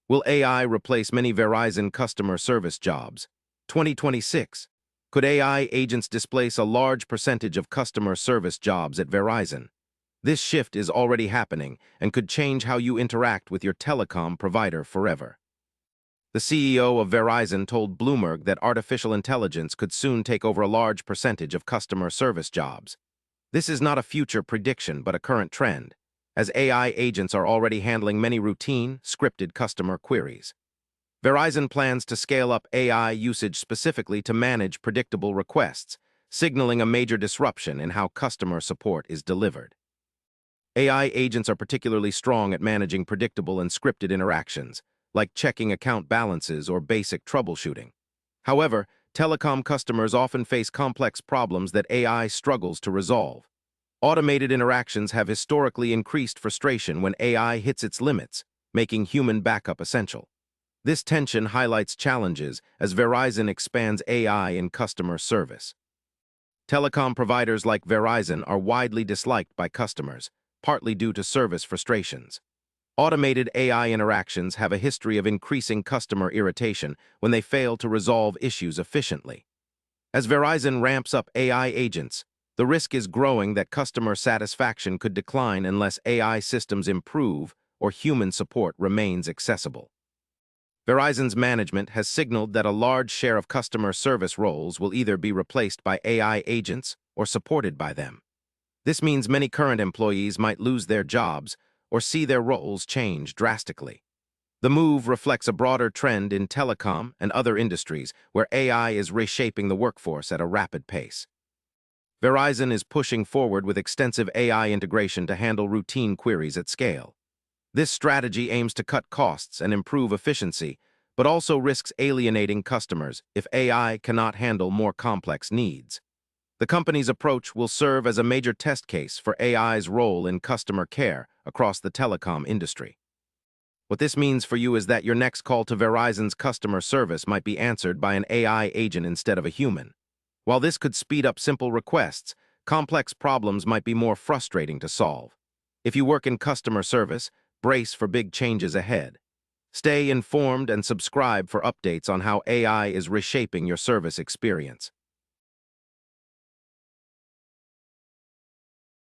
Will AI replace many Verizon customer service jobs? 2026. Could AI agents displace a large percentage of customer service jobs at Verizon? This shift is already happening and could change how you interact with your telecom provider forever. The CEO of Verizon told Bloomberg that artificial intelligence could soon take over a large percentage of customer service jobs. This is not a future prediction but a current trend, as AI agents are already handling many routine, scripted customer queries. Verizon plans to scale up AI usage specifically to manage predictable requests, signaling a major disruption in how customer support is delivered. AI agents are particularly strong at managing predictable and scripted interactions, like checking account balances or basic troubleshooting. However, telecom customers often face complex problems that AI struggles to resolve. Automated interactions have historically increased frustration when AI hits its limits, making human backup essential. This tension highlights challenges as Verizon expands AI in customer service. Telecom providers like Verizon are widely disliked by customers, partly due to service frustrations. Automated AI interactions have a history of increasing customer irritation when they fail to resolve issues efficiently. As Verizon ramps up AI agents, the risk is growing that customer satisfaction could decline unless AI systems improve or human support remains accessible. Verizon's management has signaled that a large share of customer service roles will either be replaced by AI agents or supported by them. This means many current employees might lose their jobs or see their roles change drastically. The move reflects a broader trend in telecom and other industries where AI is reshaping the workforce at a rapid pace. Verizon is pushing forward with extensive AI integration to handle routine queries at scale. This strategy aims to cut costs and improve efficiency, but also risks alienating customers if AI cannot handle more complex needs. The company's approach will serve as a major test case for AI's role in customer care across the telecom industry. What this means for you is that your next call to Verizon's customer service might be answered by an AI agent instead of a human. While this could speed up simple requests, complex problems might be more frustrating to solve. If you work in customer service, brace for big changes ahead. Stay informed and subscribe for updates on how AI is reshaping your service experience.